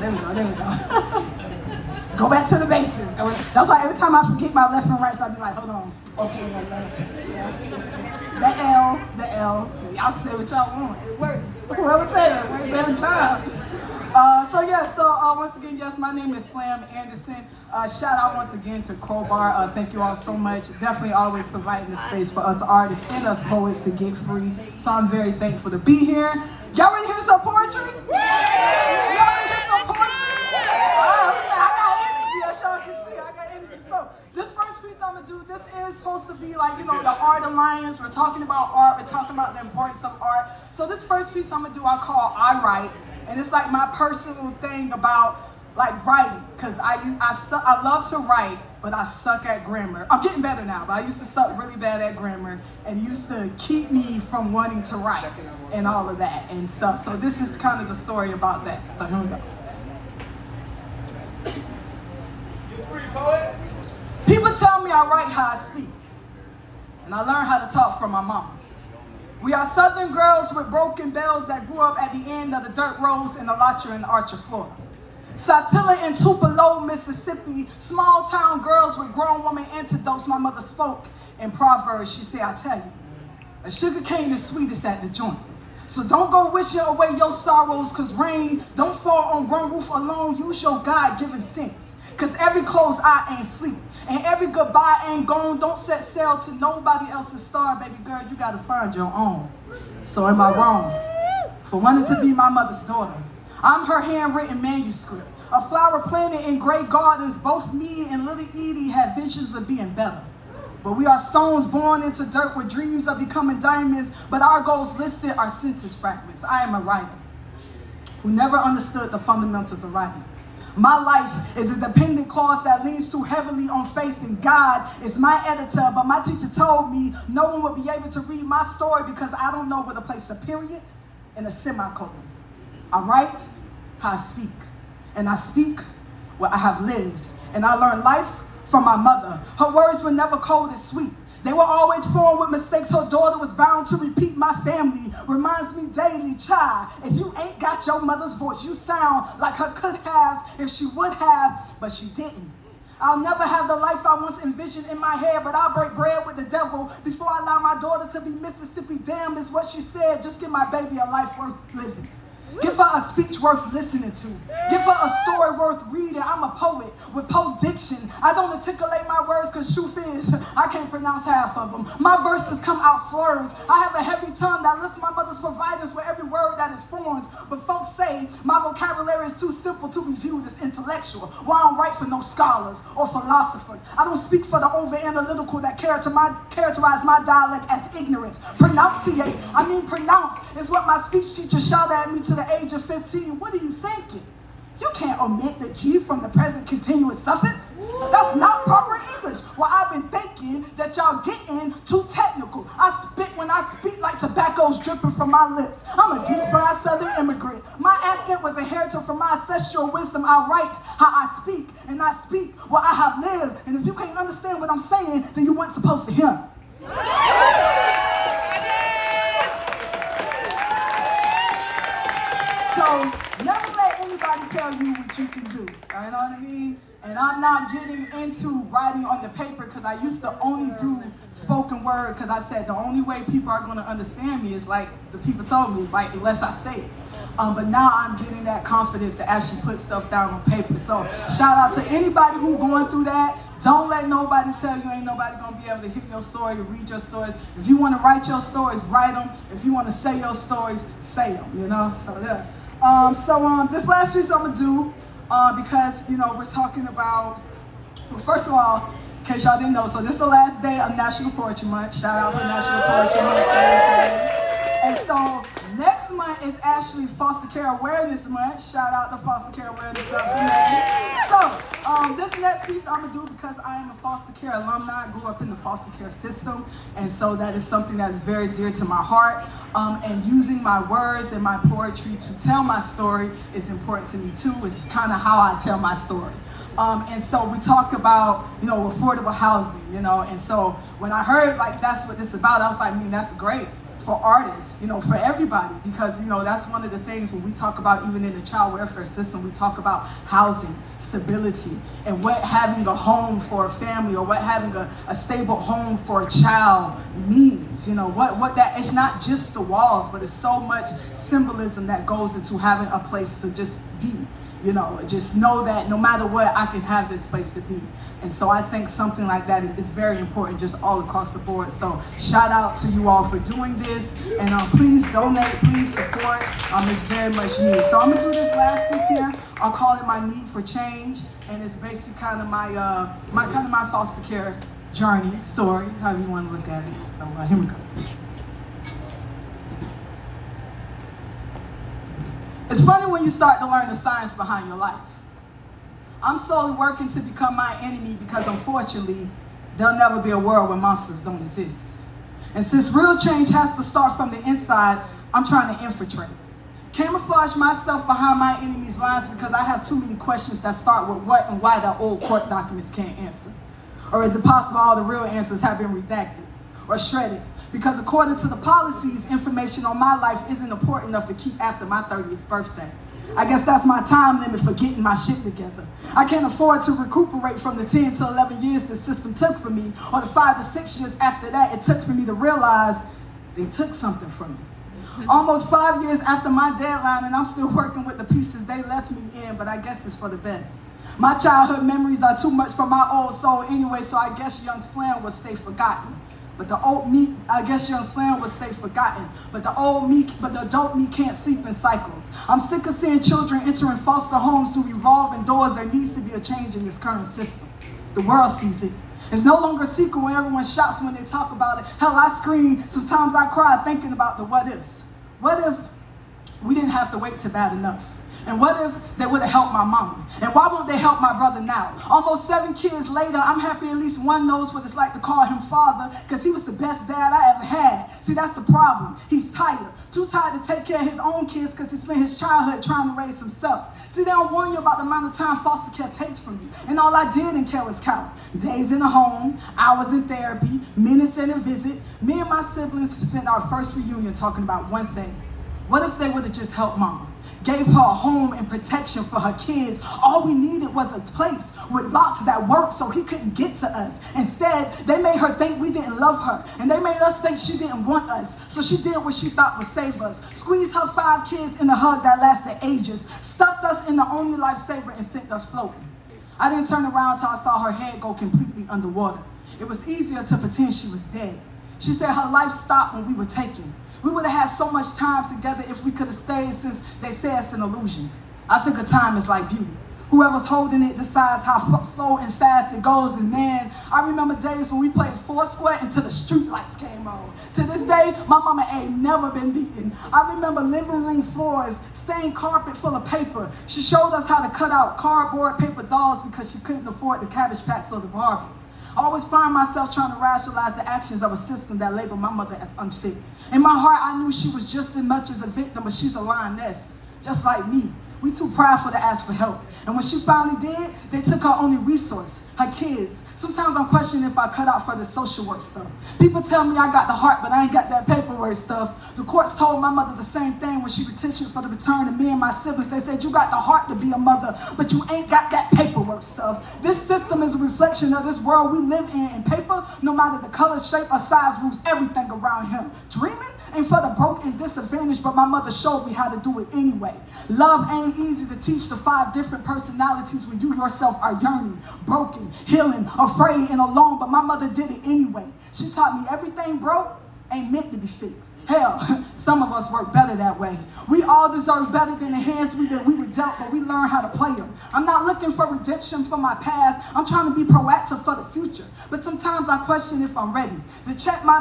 There we go, there we go. Go back to the basics. That's why every time I forget my left and right, so I be like, hold on. Okay, the L. Y'all can say what y'all want. It works. Whoever said it works every time. Once again, yes, my name is Slam Anderson. Shout out once again to Crowbar. Thank you all so much. Definitely always providing the space for us artists and us poets to get free. So I'm very thankful to be here. Y'all ready to hear some poetry? Y'all ready to hear some poetry? I got energy, as y'all can see. I got energy. So this first piece I'm gonna do, this is supposed to be like, the Art Alliance. We're talking about art. We're talking about the importance of art. So this first piece I'm gonna do, I call I Write. And it's like my personal thing about like writing, because I love to write, but I suck at grammar. I'm getting better now, but I used to suck really bad at grammar and used to keep me from wanting to write and all of that and stuff. So this is kind of the story about that. So here we go. People tell me I write how I speak, and I learned how to talk from my mom. We are Southern girls with broken bells that grew up at the end of the dirt roads in Alachua and Archer, Florida. Satilla and Tupelo, Mississippi, small town girls with grown woman antidotes my mother spoke. In Proverbs, she said, I tell you, a sugar cane is sweetest at the joint. So don't go wishing away your sorrows, cause rain don't fall on one roof alone. Use your God-given sense, cause every closed eye ain't sleep. And every goodbye ain't gone. Don't set sail to nobody else's star, baby girl. You gotta find your own. So am I wrong for wanting to be my mother's daughter? I'm her handwritten manuscript, a flower planted in great gardens. Both me and little Edie had visions of being better. But we are stones born into dirt with dreams of becoming diamonds. But our goals listed are sentence fragments. I am a writer who never understood the fundamentals of writing. My life is a dependent clause that leans too heavily on faith in God. Is my editor, but my teacher told me no one would be able to read my story because I don't know where to place a period and a semicolon. I write how I speak, and I speak what I have lived. And I learned life from my mother. Her words were never cold and sweet. They were always formed with mistakes her daughter was bound to repeat. My family reminds me daily, child, if you ain't got your mother's voice, you sound like her could have if she would have, but she didn't. I'll never have the life I once envisioned in my head, but I'll break bread with the devil before I allow my daughter to be Mississippi. Damn is what she said. Just give my baby a life worth living. Give her a speech worth listening to. Give her a story worth reading. I'm a poet with diction. I don't articulate my words because truth is, I can't pronounce half of them. My verses come out slurs. I have a heavy tongue that lists my mother's providers with every word that is forms. But folks say my vocabulary is too simple to be viewed as intellectual. Well, I don't write for no scholars or philosophers. I don't speak for the over-analytical that characterize my dialect as ignorance. Pronunciate, I mean pronounce, is what my speech teacher shouted at me to the age of 15. What are you thinking? You can't omit the G from the present continuous suffix. That's not proper English. Well, I've been thinking that y'all getting too technical. I spit when I speak like tobacco's dripping from my lips. I'm a deep fried Southern immigrant. My accent was inherited from my ancestral wisdom. I write how I speak, and I speak what I have lived. And if you can't understand what I'm saying, then you weren't supposed to hear. So never let anybody tell you what you can do. You know what I mean? And I'm not getting into writing on the paper because I used to only do spoken word because I said the only way people are going to understand me is like the people told me, it's like unless I say it. But now I'm getting that confidence to actually put stuff down on paper. So shout out to anybody who's going through that. Don't let nobody tell you ain't nobody going to be able to hear your story or read your stories. If you want to write your stories, write them. If you want to say your stories, say them, you know? So yeah. This last piece I'm going to do, because, we're talking about, well, first of all, in case y'all didn't know, so this is the last day of National Poetry Month. Shout out for National Poetry Month. And so next month is actually Foster Care Awareness Month. Shout out to Foster Care Awareness Month. So this next piece I'm going to do because I am a foster care alumni. I grew up in the foster care system. And so that is something that is very dear to my heart. And using my words and my poetry to tell my story is important to me too. It's kind of how I tell my story. And so we talk about, affordable housing, and so when I heard like that's what this is about, I was like, that's great. for artists, for everybody, because, that's one of the things when we talk about, even in the child welfare system, we talk about housing, stability, and what having a home for a family or what having a stable home for a child means. What that, it's not just the walls, but it's so much symbolism that goes into having a place to just be. Just know that no matter what, I can have this place to be. And so I think something like that is very important just all across the board. So shout out to you all for doing this. And please donate, please support. It's very much needed. So I'm going to do this last piece here. I'll call it my need for change. And it's basically kind of my foster care journey, story, however you want to look at it. So here we go. It's funny when you start to learn the science behind your life. I'm slowly working to become my enemy because unfortunately, there'll never be a world where monsters don't exist. And since real change has to start from the inside, I'm trying to infiltrate. Camouflage myself behind my enemy's lines because I have too many questions that start with what and why the old court documents can't answer. Or is it possible all the real answers have been redacted or shredded? Because according to the policies, information on my life isn't important enough to keep after my 30th birthday. I guess that's my time limit for getting my shit together. I can't afford to recuperate from the 10 to 11 years the system took from me, or the 5 to 6 years after that it took for me to realize they took something from me. Almost 5 years after my deadline, and I'm still working with the pieces they left me in, but I guess it's for the best. My childhood memories are too much for my old soul anyway, so I guess young Slam will stay forgotten. But the old me, I guess young Slam would stay forgotten. But the adult me can't sleep in cycles. I'm sick of seeing children entering foster homes through revolving doors. There needs to be a change in this current system. The world sees it. It's no longer a secret when everyone shouts when they talk about it. Hell, I scream. Sometimes I cry thinking about the what ifs. What if we didn't have to wait till bad enough? And what if they would have helped my mama? And why won't they help my brother now? Almost 7 kids later, I'm happy at least one knows what it's like to call him father, because he was the best dad I ever had. See, that's the problem. He's tired. Too tired to take care of his own kids because he spent his childhood trying to raise himself. See, they don't warn you about the amount of time foster care takes from you. And all I did in care was count. Days in the home, hours in therapy, minutes in a visit. Me and my siblings spent our first reunion talking about one thing. What if they would have just helped mama? Gave her a home and protection for her kids. All we needed was a place with locks that worked so he couldn't get to us. Instead, they made her think we didn't love her. And they made us think she didn't want us. So she did what she thought would save us. Squeezed her 5 kids in a hug that lasted ages. Stuffed us in the only lifesaver and sent us floating. I didn't turn around until I saw her head go completely underwater. It was easier to pretend she was dead. She said her life stopped when we were taken. We would have had so much time together if we could have stayed, since they say it's an illusion. I think a time is like beauty. Whoever's holding it decides how slow and fast it goes. And man, I remember days when we played Foursquare until the street lights came on. To this day, my mama ain't never been beaten. I remember living room floors, stained carpet full of paper. She showed us how to cut out cardboard paper dolls because she couldn't afford the Cabbage Patch or the Barbies. I always find myself trying to rationalize the actions of a system that labeled my mother as unfit. In my heart, I knew she was just as much as a victim, but she's a lioness, just like me. We too prideful to ask for help. And when she finally did, they took her only resource, her kids. Sometimes I'm questioning if I cut out for the social work stuff. People tell me I got the heart, but I ain't got that paperwork stuff. The courts told my mother the same thing when she petitioned for the return of me and my siblings. They said, you got the heart to be a mother, but you ain't got that paperwork stuff. This system is a reflection of this world we live in, and paper, no matter the color, shape, or size, rules everything around him. Dreaming ain't for the broke and disadvantaged, but my mother showed me how to do it anyway. Love ain't easy to teach the 5 different personalities when you yourself are yearning, broken, healing, afraid, and alone, but my mother did it anyway. She taught me everything broke ain't meant to be fixed. Hell, some of us work better that way. We all deserve better than the hands we were dealt, but we learn how to play them. I'm not looking for redemption from my past. I'm trying to be proactive for the future. But sometimes I question if I'm ready to check my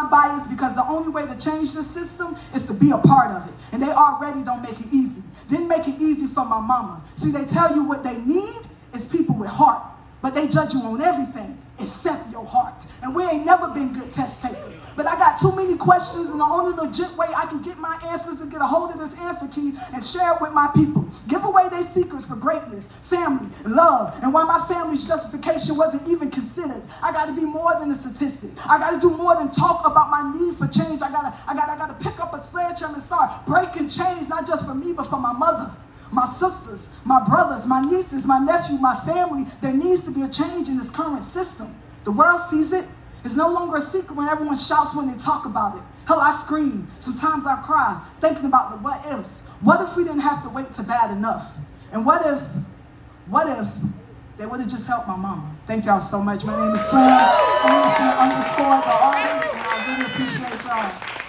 bias, because the only way to change the system is to be a part of it. And they already don't make it easy. Didn't make it easy for my mama. See, they tell you what they need is people with heart, but they judge you on everything except your heart. And we ain't never been good test takers. But I got too many questions, and the only legit way I can get my answers is to get a hold of this answer key and share it with my people. Give away their secrets for greatness, family, love, and why my family's justification wasn't even considered. I got to be more than a statistic. I got to do more than talk about my need for change. I gotta pick up a sledgehammer and start breaking chains, not just for me, but for my mother, my sisters, my brothers, my nieces, my nephew, my family. There needs to be a change in this current system. The world sees it. It's no longer a secret when everyone shouts when they talk about it. Hell, I scream. Sometimes I cry, thinking about the what ifs. What if we didn't have to wait to bad enough? And what if they would have just helped my mama? Thank y'all so much. My name is Slim, _the artist, and I really appreciate y'all.